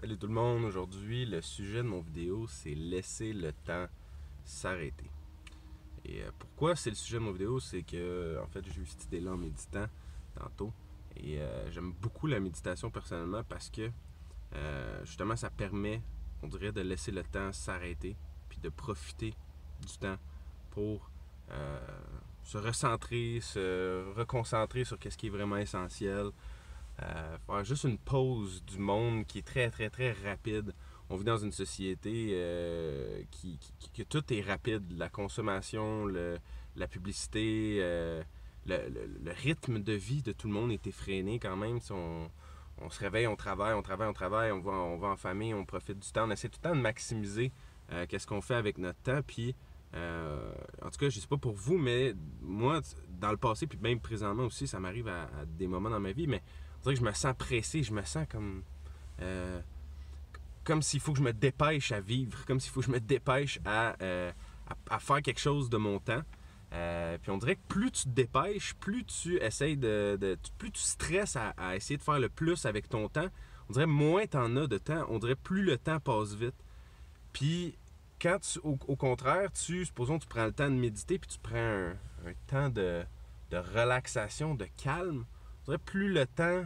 Salut tout le monde, aujourd'hui le sujet de mon vidéo c'est laisser le temps s'arrêter. Et pourquoi c'est le sujet de mon vidéo, c'est que en fait j'ai eu cette idée-là en méditant tantôt. Et j'aime beaucoup la méditation personnellement parce que justement ça permet, on dirait, de laisser le temps s'arrêter puis de profiter du temps pour se recentrer, se reconcentrer sur ce qui est vraiment essentiel. Faire juste une pause du monde qui est très rapide. On vit dans une société que tout est rapide. La consommation, la publicité, le rythme de vie de tout le monde est effréné quand même. Si on se réveille, on travaille, on va en famille, on profite du temps. On essaie tout le temps de maximiser qu'est-ce qu'on fait avec notre temps. Puis, en tout cas, je sais pas pour vous, mais moi, dans le passé, puis même présentement aussi, ça m'arrive à des moments dans ma vie, mais on dirait que je me sens pressé, je me sens comme s'il faut que je me dépêche à vivre, comme s'il faut que je me dépêche à faire quelque chose de mon temps. Puis on dirait que plus tu te dépêches, plus tu essayes plus tu stresses à essayer de faire le plus avec ton temps, on dirait moins t'en as de temps, on dirait plus le temps passe vite. Puis quand au contraire, supposons que tu prends le temps de méditer, puis tu prends un temps de relaxation, de calme, on dirait plus le temps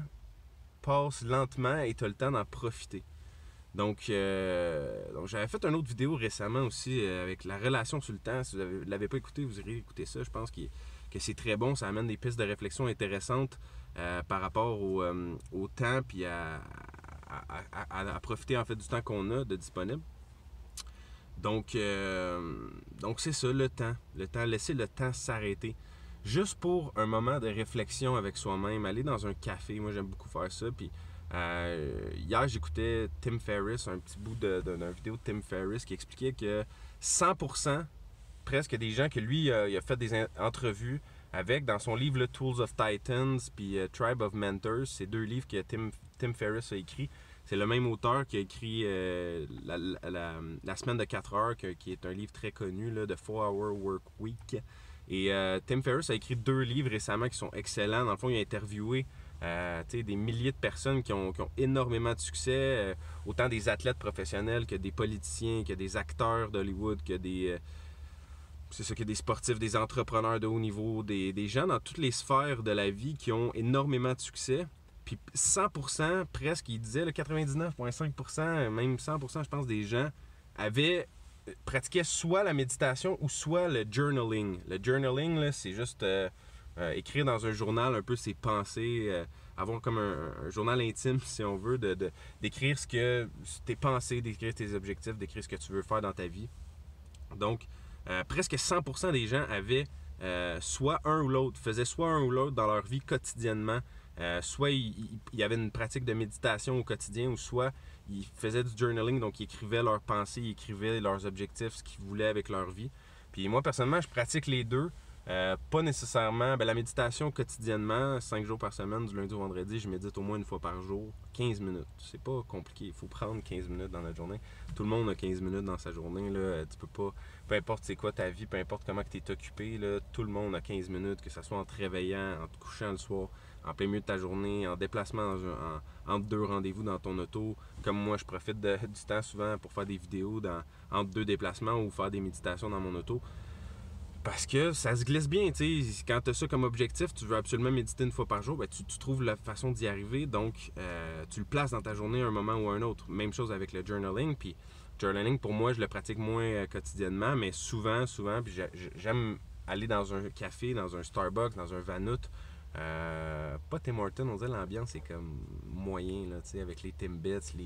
passe lentement et tu as le temps d'en profiter. Donc j'avais fait une autre vidéo récemment aussi avec la relation sur le temps. Si vous ne l'avez pas écouté, vous irez écouter ça. Je pense que c'est très bon. Ça amène des pistes de réflexion intéressantes par rapport au temps puis à profiter en fait du temps qu'on a de disponible. Donc c'est ça, le temps. Laisser le temps s'arrêter. Juste pour un moment de réflexion avec soi-même, aller dans un café. Moi, j'aime beaucoup faire ça. Puis hier, j'écoutais Tim Ferriss, un petit bout d'une vidéo de Tim Ferriss qui expliquait que 100% presque des gens que lui, il a fait des entrevues avec, dans son livre Tools of Titans puis Tribe of Mentors, c'est deux livres que Tim Ferriss a écrit. C'est le même auteur qui a écrit la semaine de 4 heures, qui est un livre très connu, là, de 4-Hour Work Week. Et Tim Ferriss a écrit 2 livres récemment qui sont excellents. Dans le fond, il a interviewé des milliers de personnes qui ont énormément de succès, autant des athlètes professionnels que des politiciens, que des acteurs d'Hollywood, que des que des sportifs, des entrepreneurs de haut niveau, des gens dans toutes les sphères de la vie qui ont énormément de succès. Puis 100%, presque, il disait, 99,5%, même 100%, je pense, des gens pratiquaient soit la méditation ou soit le journaling. Le journaling, c'est juste écrire dans un journal un peu ses pensées, avoir comme un journal intime, si on veut, d'écrire tes pensées, d'écrire tes objectifs, d'écrire ce que tu veux faire dans ta vie. Donc, presque 100% des gens avaient soit un ou l'autre, faisaient soit un ou l'autre dans leur vie quotidiennement. Soit il y avait une pratique de méditation au quotidien, ou soit ils faisaient du journaling, donc ils écrivaient leurs pensées, ils écrivaient leurs objectifs, ce qu'ils voulaient avec leur vie. Puis moi, personnellement, je pratique les deux. Pas nécessairement, la méditation quotidiennement, 5 jours par semaine, du lundi au vendredi, je médite au moins une fois par jour, 15 minutes. C'est pas compliqué, il faut prendre 15 minutes dans notre journée. Tout le monde a 15 minutes dans sa journée, là. Tu peux pas, peu importe c'est quoi ta vie, peu importe comment tu es occupé, là, tout le monde a 15 minutes, que ce soit en te réveillant, en te couchant le soir, en plein milieu de ta journée, en déplacement entre 2 rendez-vous dans ton auto. Comme moi, je profite du temps souvent pour faire des vidéos entre 2 déplacements ou faire des méditations dans mon auto. Parce que ça se glisse bien, tu sais. Quand tu as ça comme objectif, tu veux absolument méditer une fois par jour, tu trouves la façon d'y arriver, donc tu le places dans ta journée à un moment ou à un autre. Même chose avec le journaling, puis journaling, pour moi, je le pratique moins quotidiennement, mais souvent, puis j'aime aller dans un café, dans un Starbucks, dans un Vanout, pas Tim Hortons, on dirait l'ambiance est comme moyen, là, tu sais, avec les Timbits,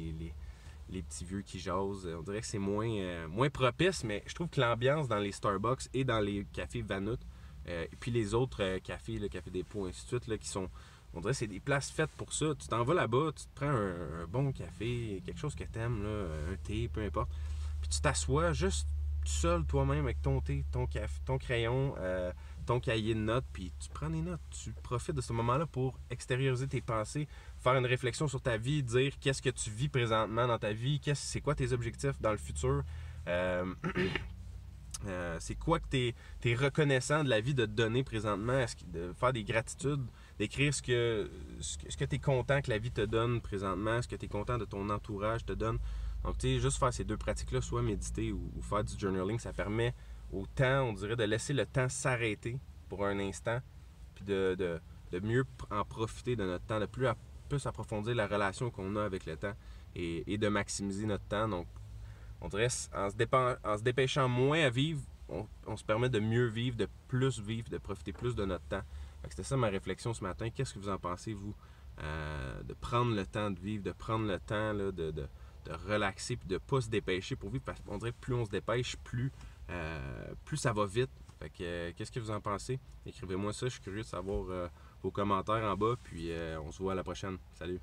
les petits vieux qui jasent. On dirait que c'est moins propice, mais je trouve que l'ambiance dans les Starbucks et dans les cafés Vanout, et puis les autres cafés, le Café des Pots, ainsi de suite, là, qui sont, on dirait que c'est des places faites pour ça. Tu t'en vas là-bas, tu te prends un bon café, quelque chose que t'aimes, là, un thé, peu importe, puis tu t'assois juste tout seul toi-même avec ton thé, ton café, ton crayon, ton cahier de notes, puis tu prends des notes, tu profites de ce moment-là pour extérioriser tes pensées, faire une réflexion sur ta vie, dire qu'est-ce que tu vis présentement dans ta vie, c'est quoi tes objectifs dans le futur, c'est quoi que t'es reconnaissant de la vie de te donner présentement, de faire des gratitudes, d'écrire ce que tu es content que la vie te donne présentement, ce que tu es content de ton entourage te donne. Donc, tu sais, juste faire ces deux pratiques-là, soit méditer ou faire du journaling, ça permet au temps, on dirait, de laisser le temps s'arrêter pour un instant, puis de mieux en profiter de notre temps, de plus approfondir la relation qu'on a avec le temps et de maximiser notre temps. Donc, on dirait, en se dépêchant moins à vivre, on se permet de mieux vivre, de plus vivre, de profiter plus de notre temps. C'était ça ma réflexion ce matin. Qu'est-ce que vous en pensez, vous, de prendre le temps de vivre, de prendre le temps là, de relaxer puis de ne pas se dépêcher pour vivre? Parce qu'on dirait que plus on se dépêche, plus ça va vite. Fait que, qu'est-ce que vous en pensez? Écrivez-moi ça, je suis curieux de savoir vos commentaires en bas. Puis on se voit à la prochaine. Salut!